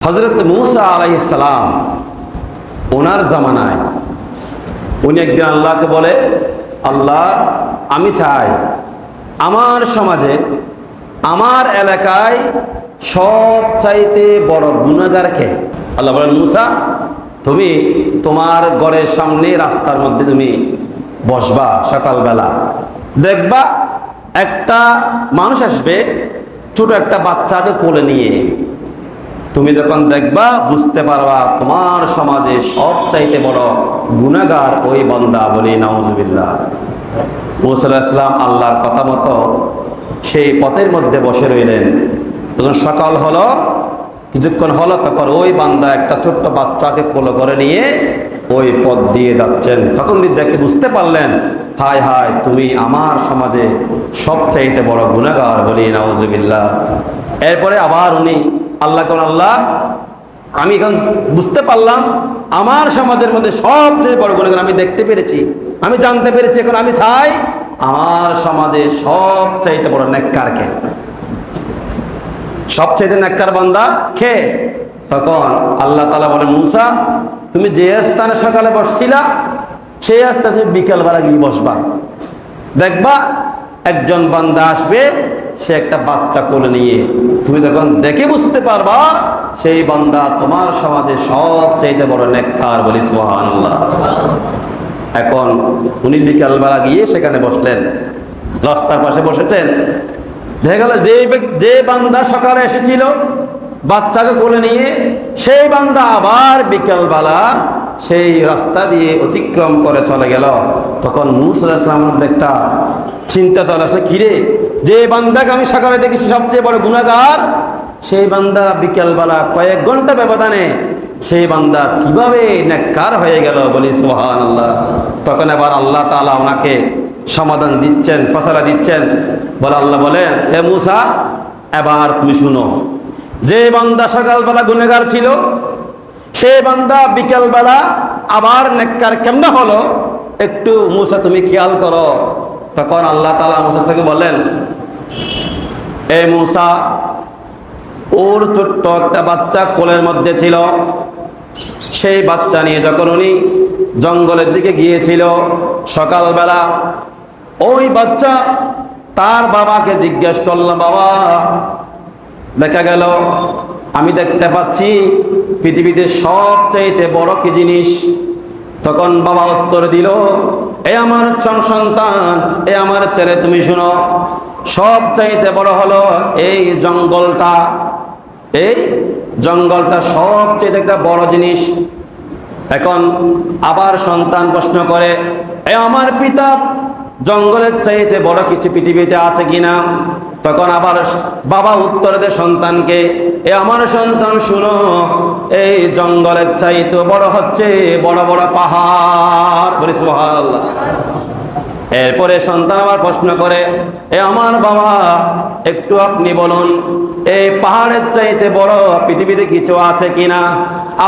হযরত মূসা আলাইহিস সালাম ওনার জামানায় উনি একদিন আল্লাহকে বলে, আল্লাহ আমি চাই আমার সমাজে আমার এলাকায় সবচাইতে বড় গুনাহগার কে? আল্লাহ বলেন, মূসা তুমি তোমার ঘরের সামনে রাস্তার মধ্যে তুমি বসবা, সকালবেলা দেখবা একটা মানুষ আসবে ছোট একটা বাচ্চাকে কোলে নিয়ে। তুমি যখন দেখবা বুঝতে পারবা তোমার সমাজে সবচাইতে বড় গুনাহগার ওই বান্দা। বলি নাউজুবিল্লাহ। মূসা আলাইহিস সালাম আল্লাহর কথা মতো সেই পথের মধ্যে বসে রইলেন। যখন সকাল হলো, কিছুক্ষণ হলো, তখন ওই বান্দা একটা ছোট্ট বাচ্চাকে কোলে করে নিয়ে ওই পথ দিয়ে যাচ্ছেন। তখন দেখে বুঝতে পারলেন, হায় হায় তুমি আমার সমাজে সবচাইতে বড় গুনাহগার। বলি নাউজুবিল্লাহ। এরপরে আবার উনি আল্লাহ কোন আল্লাহ আমি এখন বুঝতে পারলাম আমার সমাজের মধ্যে সবচেয়ে বড় গুনাহগার আমি দেখতে পেরেছি, আমি জানতে পেরেছি। এখন আমি চাই আমার সমাজে সবচাইতে বড় নেককার কে? সবচাইতে নেককার বান্দা কে? তখন আল্লাহ তাআলা বলেন, মূসা তুমি যে স্থানে সকালে বসছিলা সেই স্থানে তুমি বিকালবেলা গিয়ে বসবা, দেখবা একজন বান্দা আসবে, সে একটা বাচ্চা কোলে নিয়ে। তুমি তখন দেখে বুঝতে পারবা সেই বান্দা তোমার সমাজে সবচাইতে বড় নেককার। বলি সুবহানাল্লাহ। এখন উনি বিকালবেলা গিয়ে সেখানে বসলেন, রাস্তার পাশে বসেছেন। দেখা গেল যে বান্দা সকালে এসেছিল বাচ্চাকে কোলে নিয়ে, সেই বান্দা আবার বিকালবেলা সেই রাস্তা দিয়ে অতিক্রম করে চলে গেল। তখন মূসা আলাইহিস সালামের একটা চিন্তা চলে আসলে, কিরে যে বান্দাকে আমি সকালে দেখেছি সবচেয়ে বড় গুনাহগার, সেই বান্দা বিকালবেলা কয়েক ঘন্টা ব্যবধানে সেই বান্দা কিভাবে নেককার হয়ে গেল? বলি সুবহানাল্লাহ। তখন আবার আল্লাহ তাআলা ওনাকে সমাধান দিচ্ছেন, ফয়সালা দিচ্ছেন। বলে আল্লাহ বলেন, হে মূসা এবার তুমি শুনো, যে বান্দা সকালবেলা গুনাহগার ছিল সেই বান্দা বিকালবেলা আবার নেককার কেমনে হলো একটু মূসা তুমি খেয়াল করো। তখন আল্লাহ তাআলা মূসাকে বলেন, এ মূসা ওর ছোট্ট একটা বাচ্চা কোলের মধ্যে ছিল, সেই বাচ্চা নিয়ে যখন উনি জঙ্গলের দিকে গিয়েছিল সকালবেলা, ওই বাচ্চা তার বাবাকে জিজ্ঞেস করলো, বাবা দেখা গেল আমি দেখতে পাচ্ছি পৃথিবীতে সবচাইতে বড় কি জিনিস? তখন বাবা উত্তর দিল, এ আমার সন্তান, এ আমার ছেলে, তুমি শুনো, সবচাইতে বড় হলো এই জঙ্গলটা। এই জঙ্গলটা সবচেয়ে একটা বড় জিনিস। এখন আবার সন্তান প্রশ্ন করে, এ আমার পিতা, জঙ্গলের চাইতে বড় কিছু পৃথিবীতে আছে কিনা? তখন আবার বাবা উত্তর দেয় সন্তানকে, এ আমার সন্তান শুনো, এই জঙ্গলের চাইতে বড় হচ্ছে বড় বড় পাহাড়। বলি সুবহানাল্লাহ। এরপরে সন্তান আবার প্রশ্ন করে, এ আমার বাবা একটু আপনি বলুন, এই পাহাড়ের চাইতে বড় পৃথিবীতে কিছু আছে কিনা?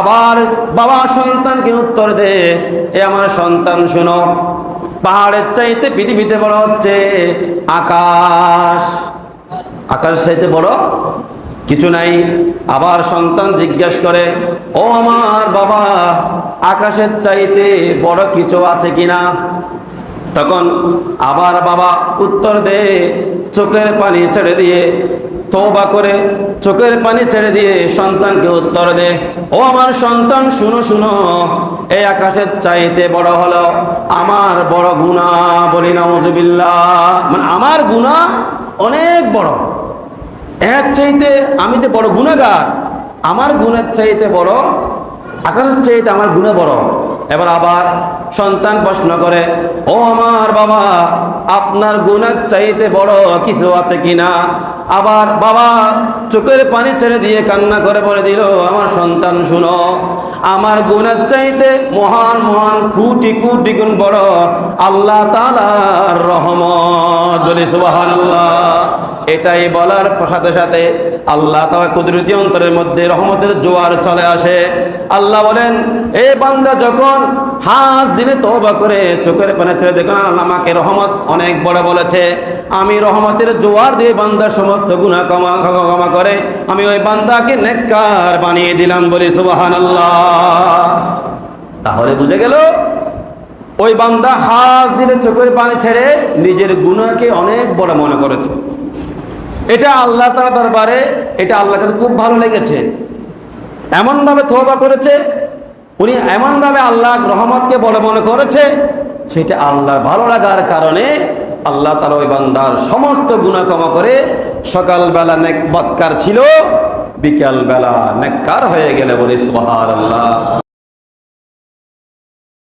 আবার বাবা সন্তানকে উত্তর দে, এ আমার সন্তান শুনো, পাহাড়ের চাইতে পৃথিবীতে বড় হচ্ছে আকাশ। আকাশের চাইতে বড় কিছু নাই। আবার সন্তান জিজ্ঞাসা করে, ও আমার বাবা আকাশের চাইতে বড় কিছু আছে কিনা? তখন আবার বাবা উত্তর দে, চোখের পানি ছেড়ে দিয়ে, তওবা করে চোখের পানি ছেড়ে দিয়ে সন্তানকে উত্তর দে, ও আমার সন্তান শুনো শুনো, এই আকাশের চাইতে বড় হলো আমার বড় গুনাহ। বলি নাউজুবিল্লাহ। মানে আমার গুনাহ অনেক বড়, এর চাইতে আমি যে বড় গুনাহগার, আমার গুণের চাইতে বড় আকাশের চাইতে আমার গুনাহ বড়। এবার আবার সন্তান প্রশ্ন করে, ও আমার বাবা আপনার গুনাহ চাইতে বড় কিছু আছে কিনা? আবার বাবা চোখের পানি ছেড়ে দিয়ে কান্না করে বলে দিল, আমার সন্তান শুনো, আমার গুনাহ চাইতে মহান মহান কোটি কোটি গুণ বড় আল্লাহ তাআলার রহমত। বলি সুবহানাল্লাহ। এটাই বলার সাথে সাথে আল্লাহ তাআলা কুদরতি অন্তরের মধ্যে রহমতের জোয়ার চলে আসে। আল্লাহ বলেন, এ বান্দা যখন হাত দিলে তওবা করে চোখের পানি ছেড়ে দেখুন, আল্লাহ আমাকে রহমত অনেক বড় বলেছে, আমি রহমতের জোয়ার দিয়ে বান্দার সমস্ত সমস্ত গুনাহ ক্ষমা করে আমি ওই বান্দাকে নেককার বানিয়ে দিলাম, বলি সুবহানাল্লাহ। তাহলে বুঝে গেল ওই বান্দা হাত দিলে চোখের পানি ছেড়ে নিজের গুনাহকে অনেক বড় মনে করেছে। এটা আল্লাহ তাআলার দরবারে, এটা আল্লাহর কাছে খুব ভালো লেগেছে। এমনভাবে তওবা করেছে, উনি এমনভাবে আল্লাহর রহমতকে বড় মনে করেছে, সেটা আল্লাহর ভালো লাগার কারণে আল্লাহ তাআলা ওই বান্দার সমস্ত গুনাহ ক্ষমা করে সকালবেলা বদকার ছিল, বিকালবেলা নেককার হয়ে গেলে, বলি সুবহানাল্লাহ।